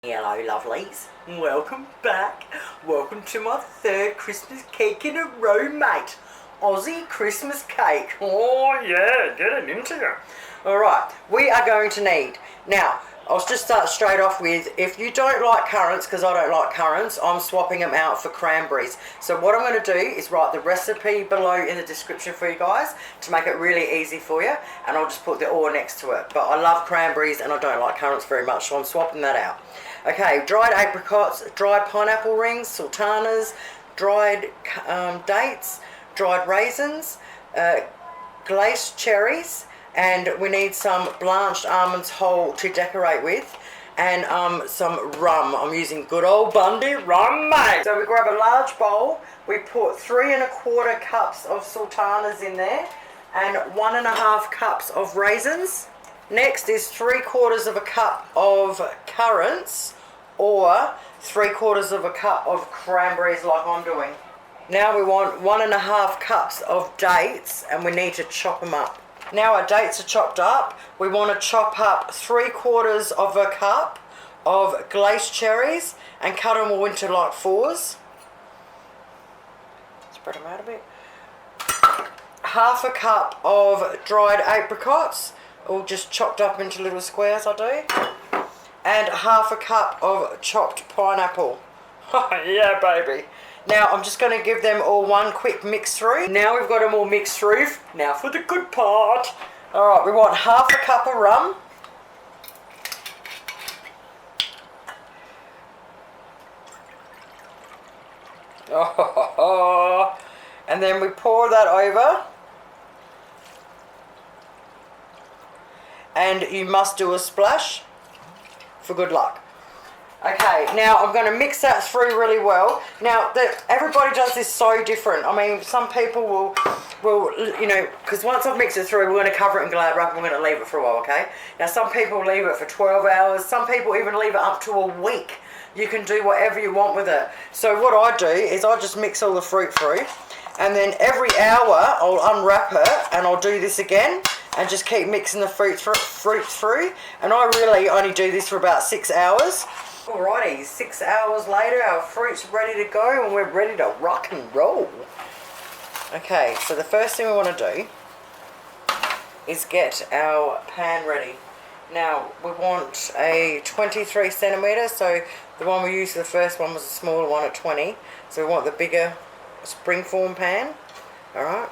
Hello lovelies, welcome back. Welcome to my third Christmas cake in a row, mate. Aussie Christmas cake. Oh yeah, get it into you. Alright, we are going to need, now I'll just start straight off with, if you don't like currants, because I don't like currants, I'm swapping them out for cranberries. So what I'm going to do is write the recipe below in the description for you guys to make it really easy for you, and I'll just put the ore next to it. But I love cranberries and I don't like currants very much, so I'm swapping that out. Okay, dried apricots, dried pineapple rings, sultanas, dried dates, dried raisins, glace cherries, and we need some blanched almonds whole to decorate with, and some rum. I'm using good old Bundy Rum, mate. So we grab a large bowl, we put 3 1/4 cups of sultanas in there, and 1 1/2 cups of raisins. Next is 3/4 cup of currants, or 3/4 cup of cranberries like I'm doing. Now we want 1 1/2 cups of dates, and we need to chop them up. Now our dates are chopped up, we want to chop up 3/4 cup of glace cherries and cut them all into like 4s. Spread them out a bit. 1/2 cup of dried apricots, all just chopped up into little squares I do. And 1/2 cup of chopped pineapple. Yeah, baby. Now I'm just going to give them all one quick mix through. Now we've got them all mixed through. Now for the good part. Alright, we want 1/2 cup of rum. Oh, and then we pour that over. And you must do a splash for good luck. Okay, now I'm going to mix that through really well. Now, everybody does this so different. I mean, some people will you know, because once I've mixed it through, we're going to cover it in glad wrap and we're going to leave it for a while, okay? Now, some people leave it for 12 hours. Some people even leave it up to a week. You can do whatever you want with it. So what I do is I just mix all the fruit through, and then every hour I'll unwrap it and I'll do this again and just keep mixing the fruit through. And I really only do this for about 6 hours. Alrighty, 6 hours later, our fruit's ready to go and we're ready to rock and roll. Okay, so the first thing we want to do is get our pan ready. Now, we want a 23 centimetre, so the one we used for the first one was a smaller one at 20. So we want the bigger springform pan. Alright.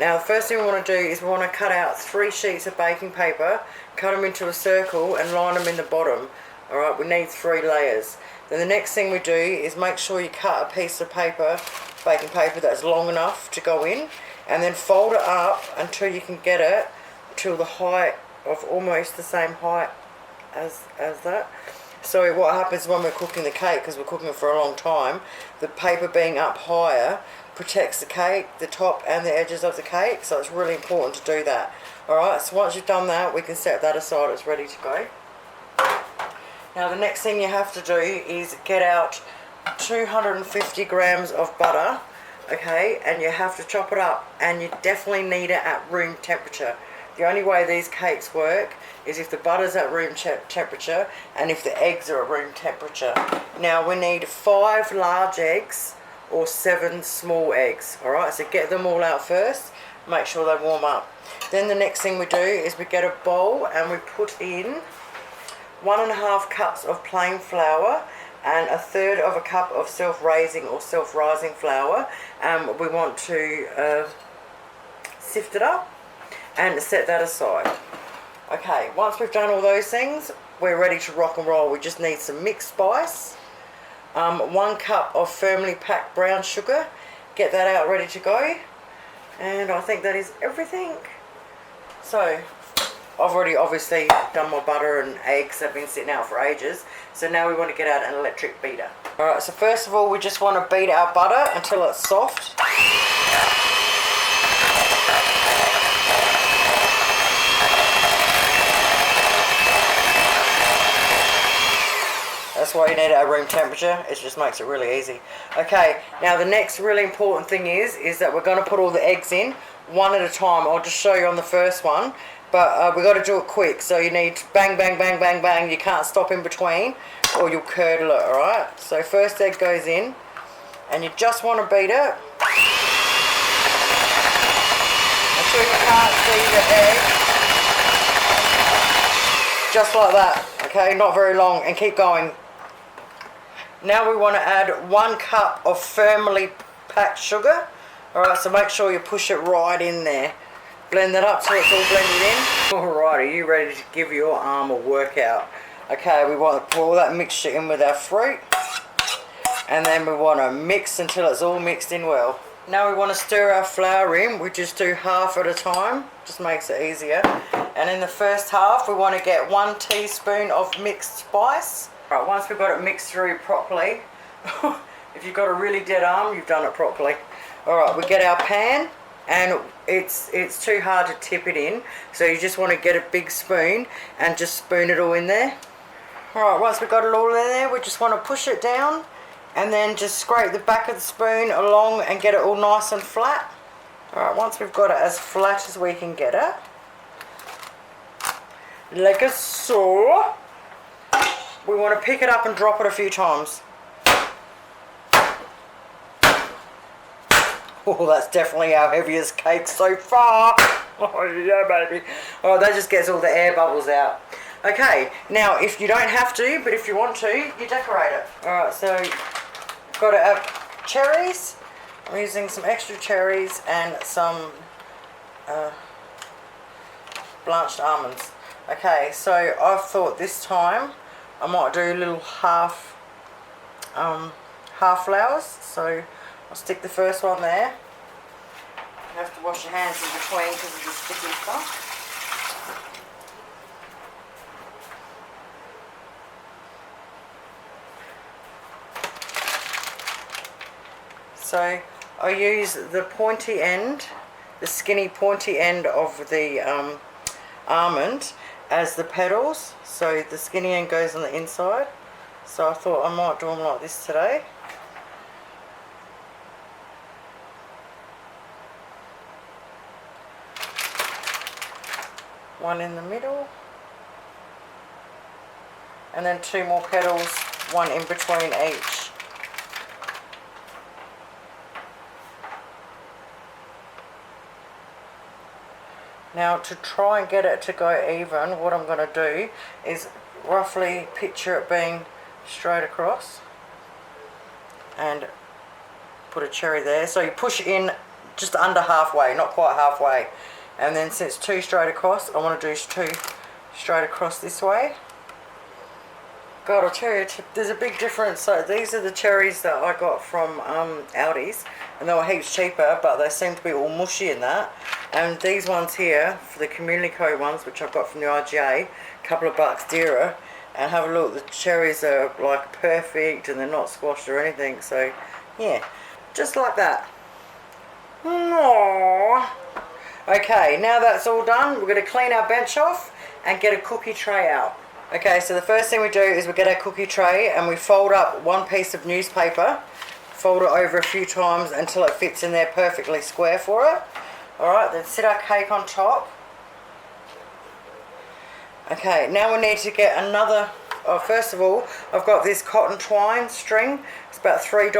Now, the first thing we want to do is we want to cut out 3 sheets of baking paper, cut them into a circle and line them in the bottom. Alright, we need 3 layers. Then the next thing we do is make sure you cut a piece of paper, baking paper that's long enough to go in, and then fold it up until you can get it to the height of almost the same height as that. So what happens when we're cooking the cake, because we're cooking it for a long time, the paper being up higher protects the cake, the top and the edges of the cake, so it's really important to do that. Alright, so once you've done that, we can set that aside, it's ready to go. Now the next thing you have to do is get out 250 grams of butter, okay, and you have to chop it up, and you definitely need it at room temperature. The only way these cakes work is if the butter's at room temperature and if the eggs are at room temperature. Now we need 5 large eggs or 7 small eggs, alright, so get them all out first, make sure they warm up. Then the next thing we do is we get a bowl and we put in 1 1/2 cups of plain flour and 1/3 cup of self-raising or self-rising flour. We want to sift it up and set that aside. Okay, once we've done all those things, we're ready to rock and roll. We just need some mixed spice, 1 cup of firmly packed brown sugar, get that out ready to go, and I think that is everything. So I've already obviously done my butter and eggs, they've been sitting out for ages, so now we want to get out an electric beater. Alright, so first of all we just want to beat our butter until it's soft. That's why you need it at room temperature, it just makes it really easy. Okay, now the next really important thing is that we're going to put all the eggs in one at a time. I'll just show you on the first one. But we got to do it quick, so you need bang, bang, bang, bang, bang. You can't stop in between or you'll curdle it, alright? So first egg goes in and you just want to beat it until you can't see the egg. Just like that, okay? Not very long, and keep going. Now we want to add 1 cup of firmly packed sugar. Alright, so make sure you push it right in there. Blend that up so it's all blended in. Alright, are you ready to give your arm a workout? Okay, we want to pour all that mixture in with our fruit. And then we want to mix until it's all mixed in well. Now we want to stir our flour in. We just do half at a time. Just makes it easier. And in the first half, we want to get 1 teaspoon of mixed spice. Right, once we've got it mixed through properly, if you've got a really dead arm, you've done it properly. Alright, we get our pan. And it's too hard to tip it in, so you just want to get a big spoon and just spoon it all in there. Alright, once we've got it all in there, we just want to push it down and then just scrape the back of the spoon along and get it all nice and flat. Alright, once we've got it as flat as we can get it, like a so, we want to pick it up and drop it a few times. Oh, that's definitely our heaviest cake so far. Oh yeah, baby. Oh, that just gets all the air bubbles out. Okay, now if you don't have to, but if you want to, you decorate it. Alright, so got to have cherries. I'm using some extra cherries and some blanched almonds. Okay, so I thought this time I might do little half flowers. So I'll stick the first one there. You have to wash your hands in between because of the sticky stuff. So I use the pointy end, the skinny pointy end of the almond as the petals. So the skinny end goes on the inside. So I thought I might do them like this today. One in the middle, and then 2 more petals, 1 in between each. Now to try and get it to go even, what I'm going to do is roughly picture it being straight across and put a cherry there. So you push in just under halfway, not quite halfway. And then since 2 straight across, I want to do 2 straight across this way. God, I'll tell you, there's a big difference. So these are the cherries that I got from Aldi's, and they were heaps cheaper, but they seem to be all mushy in that. And these ones here, for the Community Co ones, which I got from the IGA, a couple of bucks dearer. And have a look, the cherries are like perfect and they're not squashed or anything. So yeah, just like that. Aww. Okay, now that's all done, we're going to clean our bench off and get a cookie tray out. Okay, so the first thing we do is we get our cookie tray and we fold up 1 piece of newspaper, fold it over a few times until it fits in there perfectly square for it. Alright, then sit our cake on top. Okay, now we need to get another, first of all, I've got this cotton twine string. It's about $3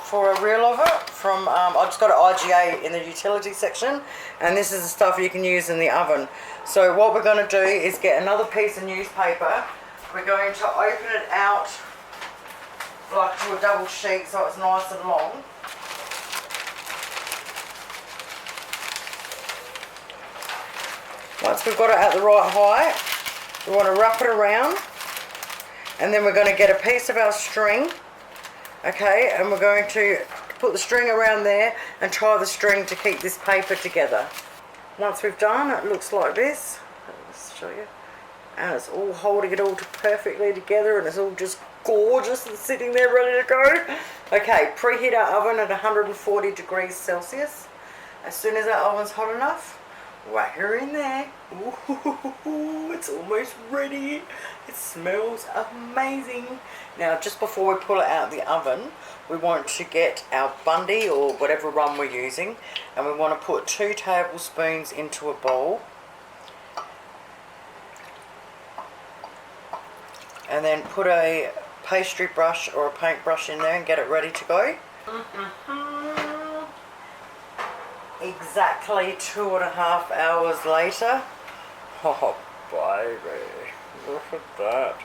for a reel of it from, I just got it IGA in the utility section, and this is the stuff you can use in the oven. So what we're going to do is get another piece of newspaper. We're going to open it out like to a double sheet so it's nice and long. Once we've got it at the right height, we want to wrap it around, and then we're going to get a piece of our string. Okay, and we're going to put the string around there and tie the string to keep this paper together. Once we've done, it looks like this. Let's show you. And it's all holding it all perfectly together, and it's all just gorgeous and sitting there ready to go. Okay, preheat our oven at 140 degrees Celsius. As soon as our oven's hot enough, whack her in there. Ooh, it's almost ready. It smells amazing. Now, just before we pull it out of the oven, we want to get our Bundy or whatever rum we're using, and we want to put 2 tablespoons into a bowl. and then put a pastry brush or a paintbrush in there and get it ready to go. Exactly 2.5 hours later. Oh baby, look at that.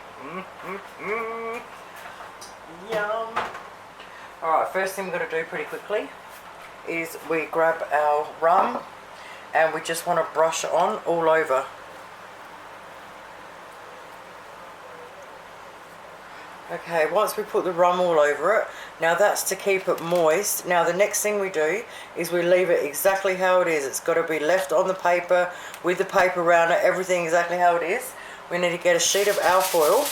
Yum. Alright, first thing we're going to do pretty quickly is we grab our rum and we just want to brush it on all over. Okay, once we put the rum all over it, now that's to keep it moist. Now the next thing we do is we leave it exactly how it is. It's got to be left on the paper with the paper around it, everything exactly how it is. We need to get a sheet of alfoil.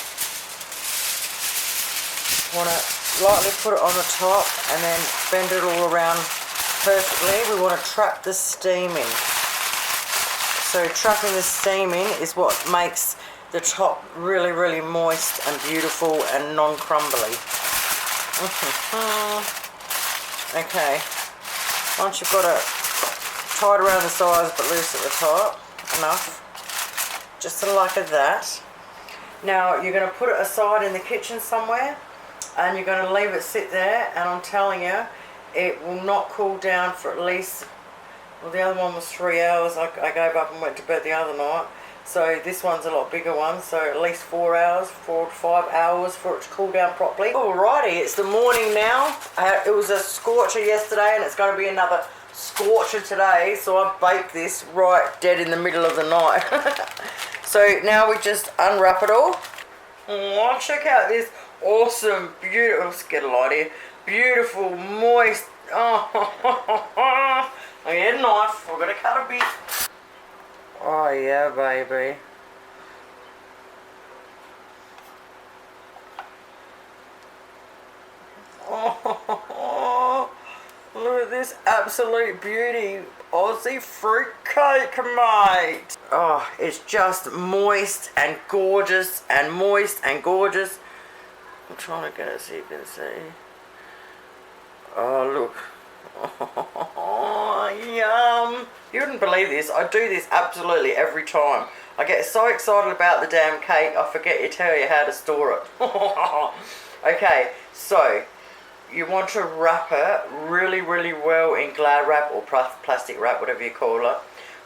Want to lightly put it on the top and then bend it all around perfectly. We want to trap the steam in. So trapping the steam in is what makes the top really, really moist and beautiful and non-crumbly. Okay, once you've got it tied around the sides but loose at the top, enough, just like that. Now you're going to put it aside in the kitchen somewhere and you're going to leave it sit there, and I'm telling you, it will not cool down for at least, well, the other one was 3 hours. I gave up and went to bed the other night. So this one's a lot bigger one, so at least 4 hours, 4 to 5 hours for it to cool down properly. Alrighty, it's the morning now. It was a scorcher yesterday and it's going to be another scorcher today, so I baked this right dead in the middle of the night. So now we just unwrap it all. Oh, check out this awesome, beautiful, let's get a light here, beautiful, moist, I get a knife, we're going to cut a bit. Oh yeah, baby. Oh, look at this absolute beauty. Aussie fruit cake, mate. Oh, it's just moist and gorgeous and moist and gorgeous. I'm trying to get it so you can see. Oh, look. Oh, yum. You wouldn't believe this. I do this absolutely every time. I get so excited about the damn cake, I forget to tell you how to store it. Okay, so you want to wrap it really, really well in Glad wrap or plastic wrap, whatever you call it.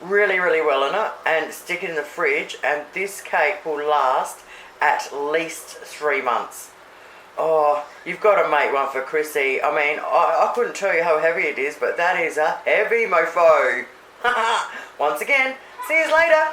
Really, really well in it, and stick it in the fridge, and this cake will last at least 3 months. Oh, you've got to make one for Chrissy. I mean, I couldn't tell you how heavy it is, but that is a heavy mofo. Once again, see you later.